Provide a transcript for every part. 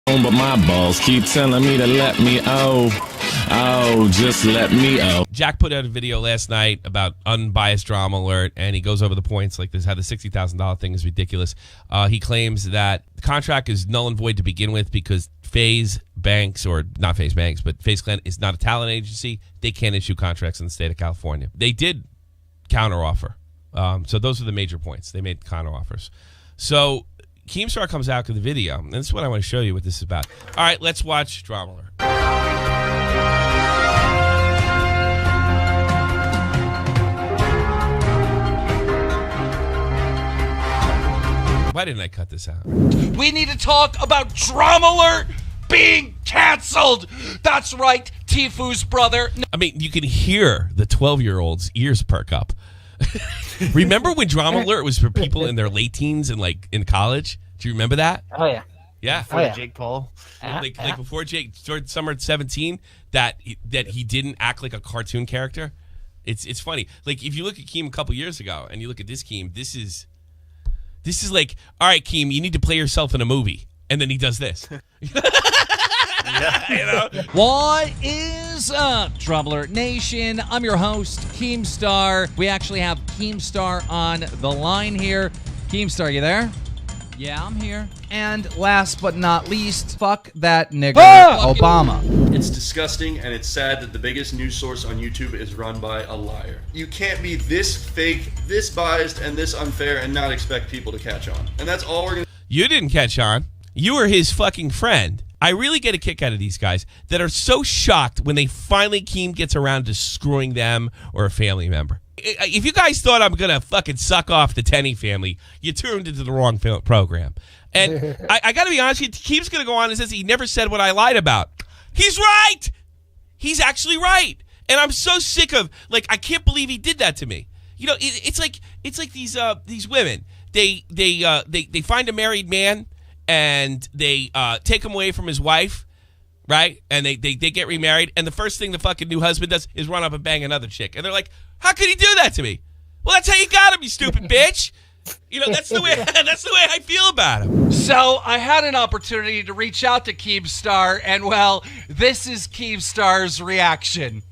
But my balls keep telling me to let me just let me Jack put out a video last night about unbiased drama alert, and he goes over the points like this, how the $60,000 thing is ridiculous. He claims that the contract is null and void to begin with because FaZe Banks, or not FaZe Banks, but FaZe Clan is not a talent agency. They can't issue contracts in the state of California. They did counteroffer. So those are the major points. They made counteroffers. So Keemstar comes out with the video, and this is what I want to show you what this is about. All right, let's watch Drama Alert. Why didn't I cut this out? We need to talk about Drama Alert being canceled. That's right, Tfue's brother. I mean, you can hear the 12-year-old's ears perk up. Remember when Drama Alert was for people in their late teens and like in college? Do you remember that? Oh yeah. Yeah. Before Jake Paul. Like before Jake started summer at 17, that he didn't act like a cartoon character. It's funny. Like if you look at Keem a couple years ago and you look at this Keem, this is like, all right, Keem, you need to play yourself in a movie, and then he does this. Yeah, you know? What is up, Drama Alert Nation? I'm your host, Keemstar. We actually have Keemstar on the line here. Keemstar, you there? Yeah, I'm here. And last but not least, fuck that nigger, Obama. It's disgusting, and it's sad that the biggest news source on YouTube is run by a liar. You can't be this fake, this biased, and this unfair and not expect people to catch on. And that's all we're going to... You didn't catch on. You were his fucking friend. I really get a kick out of these guys that are so shocked when they finally Keem gets around to screwing them or a family member. If you guys thought I'm going to fucking suck off the Tenney family, you tuned into the wrong program. And I got to be honest with you, Keem's going to go on and says he never said what I lied about. He's right. He's actually right. And I'm so sick of, like, I can't believe he did that to me. You know, it's like these women. They find a married man and they take him away from his wife, right? And they get remarried, and the first thing the fucking new husband does is run up and bang another chick. And they're like, how could he do that to me? Well, that's how you got him, you stupid bitch. You know, that's the way I feel about him. So I had an opportunity to reach out to Keemstar, and well, this is Keemstar's reaction.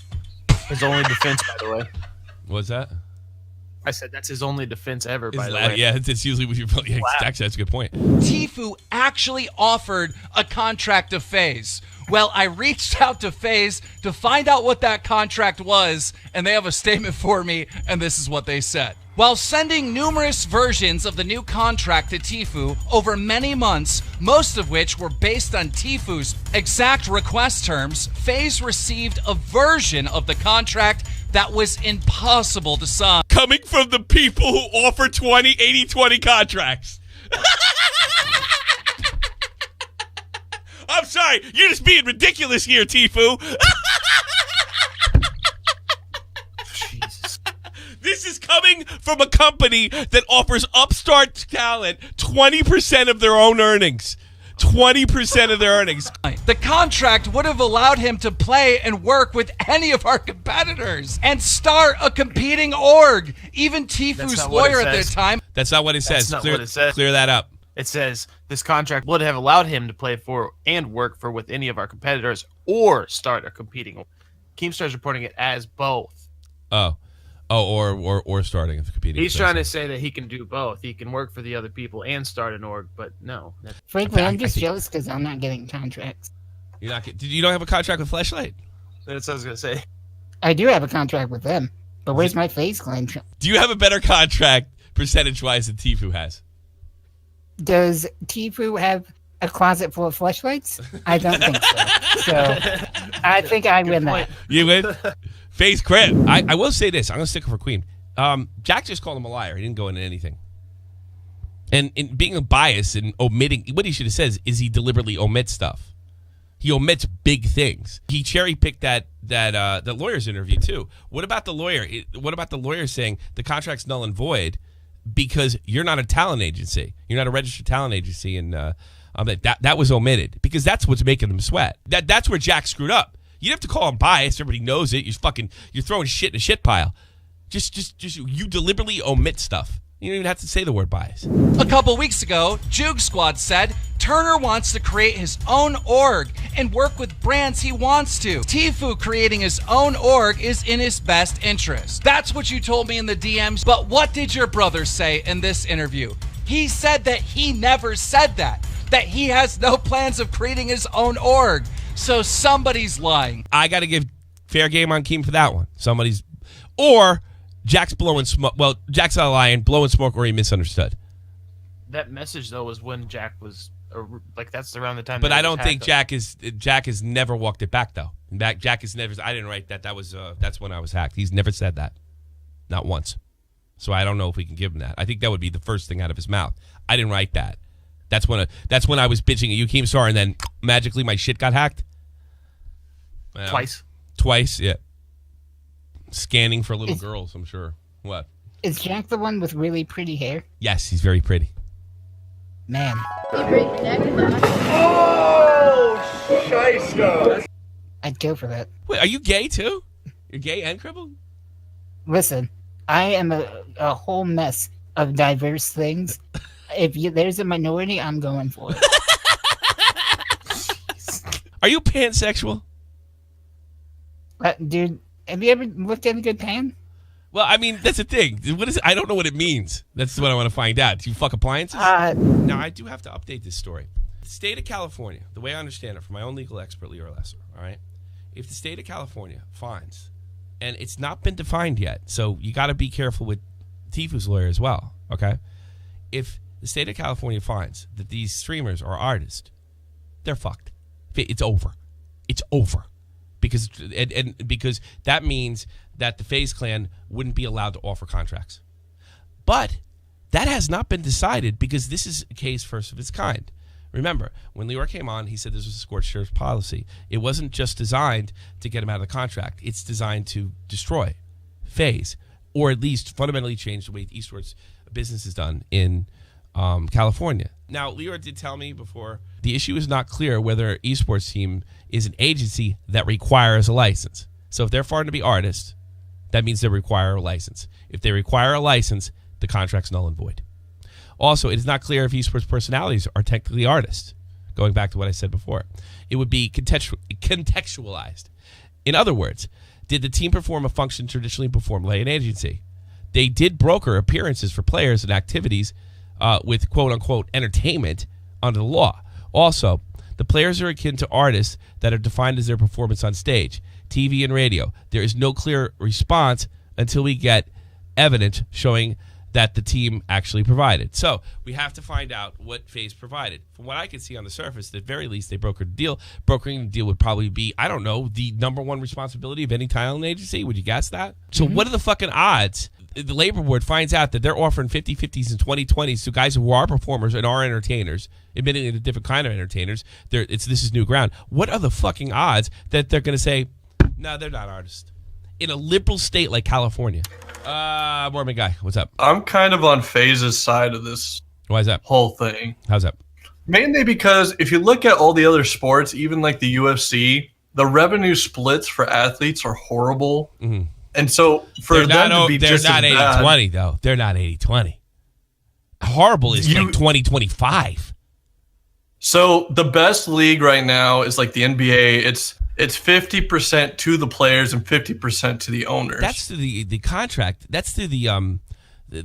His only defense, by the way. What's that? I said that's his only defense ever, by the way. Yeah, it's usually what you're... Yeah, actually, that's a good point. Tfue actually offered a contract to FaZe. Well, I reached out to FaZe to find out what that contract was, and they have a statement for me, and this is what they said. While sending numerous versions of the new contract to Tfue over many months, most of which were based on Tfue's exact request terms, FaZe received a version of the contract that was impossible to sign. Coming from the people who offer 80-20 contracts. I'm sorry, you're just being ridiculous here, Tfue. Jesus. This is coming from a company that offers upstart talent 20% of their own earnings. 20% of their earnings. The contract would have allowed him to play and work with any of our competitors and start a competing org. Even Tfue's lawyer at the time. That's not what it says. That's not what it says. Clear that up. It says this contract would have allowed him to play for and work for with any of our competitors or start a competing org. Keemstar's reporting it as both. Or starting a competing. He's trying to say that he can do both. He can work for the other people and start an org, but no. Frankly, I'm just jealous because I'm not getting contracts. You don't have a contract with Fleshlight? That's what I was going to say. I do have a contract with them, but where's my FaZe Clan? Do you have a better contract percentage-wise than Tfue has? Does Tfue have a closet full of fleshlights? I don't think so. So I think I win that. You win? FaZe cred. I will say this. I'm going to stick for Queen. Jack just called him a liar. He didn't go into anything. And in being a bias and omitting, what he should have said is he deliberately omits stuff. He omits big things. He cherry-picked that lawyer's interview, too. What about the lawyer? What about the lawyer saying the contract's null and void because you're not a talent agency? You're not a registered talent agency, and that was omitted because that's what's making them sweat. That's where Jack screwed up. You have to call him biased. Everybody knows it. You're throwing shit in a shit pile. Just you deliberately omit stuff. You don't even have to say the word bias. A couple weeks ago, Juke Squad said Turner wants to create his own org and work with brands he wants to. Tfue creating his own org is in his best interest. That's what you told me in the DMs, but what did your brother say in this interview? He said that he never said that he has no plans of creating his own org. So somebody's lying. I got to give fair game on Keem for that one. Or Jack's blowing smoke. Well, Jack's not lying, blowing smoke, or he misunderstood. That message though was when Jack was like that's around the time. But that I it was don't think hacked. Jack has never walked it back though. Jack has never. I didn't write that. That was that's when I was hacked. He's never said that, not once. So I don't know if we can give him that. I think that would be the first thing out of his mouth. I didn't write that. That's when I was bitching at you, Keemstar, and then magically my shit got hacked. Well, Twice, yeah. Scanning for little girls, I'm sure. What? Is Jack the one with really pretty hair? Yes, he's very pretty. Man. I'd go for that. Wait, are you gay too? You're gay and crippled? Listen, I am a whole mess of diverse things. There's a minority, I'm going for it. Are you pansexual? Dude, have you ever looked at a good pan? Well, I mean, that's the thing. What is it? I don't know what it means. That's what I want to find out. Do you fuck appliances? Now, I do have to update this story. The state of California, the way I understand it from my own legal expert, Leo Lesser, all right? If the state of California finds, and it's not been defined yet, so you got to be careful with Tfue's lawyer as well, okay? If the state of California finds that these streamers are artists, they're fucked. It's over. It's over. Because because that means that the FaZe clan wouldn't be allowed to offer contracts. But that has not been decided because this is a case first of its kind. Remember, when Leor came on, he said this was a scorched earth policy. It wasn't just designed to get him out of the contract. It's designed to destroy FaZe, or at least fundamentally change the way esports business is done in California. Now, Leor did tell me before, the issue is not clear whether an esports team is an agency that requires a license. So if they're found to be artists, that means they require a license. If they require a license, the contract's null and void. Also, it is not clear if esports personalities are technically artists. Going back to what I said before, it would be contextualized. In other words, did the team perform a function traditionally performed by an agency? They did broker appearances for players and activities with quote-unquote entertainment under the law. Also, the players are akin to artists that are defined as their performance on stage, TV, and radio. There is no clear response until we get evidence showing that the team actually provided. So we have to find out what FaZe provided. From what I can see on the surface, at the very least, they brokered a deal. Brokering the deal would probably be, I don't know, the number one responsibility of any talent agency. Would you guess that? So what are the fucking odds the labor board finds out that they're offering 50-50s and 20-20s to guys who are performers and are entertainers, admittedly a different kind of entertainers? This is new ground. What are the fucking odds that they're going to say, no, they're not artists? In a liberal state like California. Mormon guy, what's up? I'm kind of on FaZe's side of this Why is that? whole thing. How's that? Mainly because if you look at all the other sports, even like the UFC, the revenue splits for athletes are horrible. Mm-hmm. And so for them to be just they're not 80-20 though. They're not 80-20. Horrible is like 20-25. So the best league right now is like the NBA. It's 50% to the players and 50% to the owners. That's to the contract. That's to the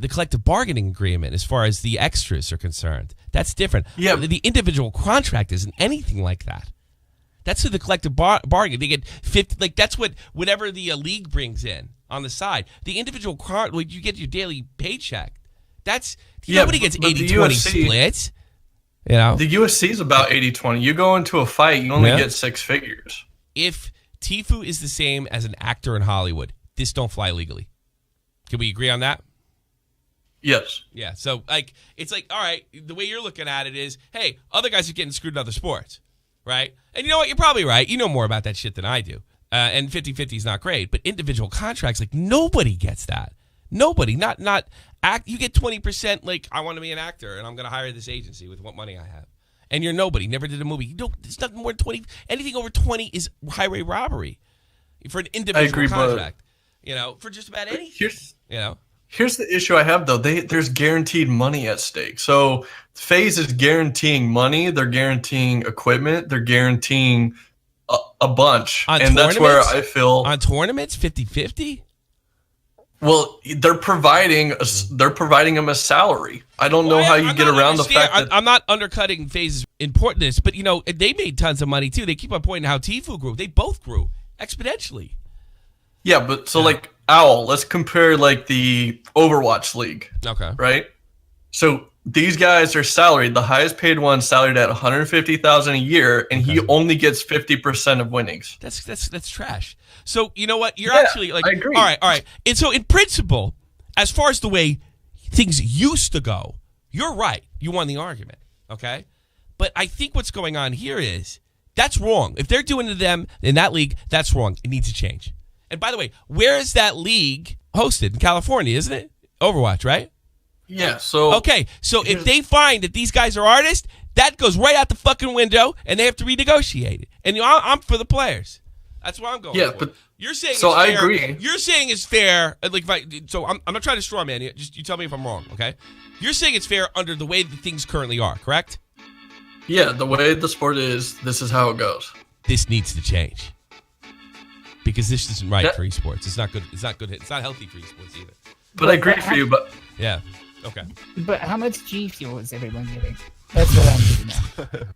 collective bargaining agreement as far as the extras are concerned. That's different. Yeah. The individual contract isn't anything like that. That's to the collective bargain. They get 50. Like that's whatever the league brings in on the side. The individual you get your daily paycheck. That's nobody gets 80-20 splits. You know, the UFC is about 80-20. You go into a fight, you only get 6 figures. If Tfue is the same as an actor in Hollywood, this don't fly legally. Can we agree on that? Yes. Yeah. So it's like, all right, the way you're looking at it is, hey, other guys are getting screwed in other sports, right? And you know what? You're probably right. You know more about that shit than I do. And 50-50 is not great, but individual contracts, like nobody gets that. Nobody, not act. You get 20%. Like I want to be an actor, and I'm going to hire this agency with what money I have. And you're nobody. Never did a movie. You don't. It's nothing more than 20. Anything over 20 is highway robbery for an individual contract. You know, for just about anything. Here's the issue I have though. There's guaranteed money at stake. So FaZe is guaranteeing money. They're guaranteeing equipment. They're guaranteeing a bunch. And that's where I feel on tournaments 50-50. Well, they're providing them a salary. I don't know how you get around the fact that I'm not undercutting FaZe's importance, but they made tons of money too. They keep on pointing how Tfue grew. They both grew exponentially. Yeah, but so like Owl, let's compare like the Overwatch League. Okay. Right? So these guys are salaried. The highest paid one salaried at $150,000 a year, and he only gets 50% of winnings. That's trash. So you know what? You're actually like, I agree. All right. And so in principle, as far as the way things used to go, you're right. You won the argument. Okay. But I think what's going on here is that's wrong. If they're doing it to them in that league, that's wrong. It needs to change. And by the way, where is that league hosted? In California, isn't it? Overwatch, right? Yeah. So okay. So if they find that these guys are artists, that goes right out the fucking window, and they have to renegotiate it. And I'm for the players. That's what I'm going. Yeah, for. but you're saying so it's I fair. agree. You're saying it's fair. Like, I'm not trying to straw man you. Just you tell me if I'm wrong. Okay. You're saying it's fair under the way that things currently are. Correct. Yeah, the way the sport is, this is how it goes. This needs to change because this isn't right for esports. It's not good. It's not good. It's not healthy for esports either. But I agree for you. But yeah. Okay. But how much G Fuel is everyone getting? That's what I'm getting at.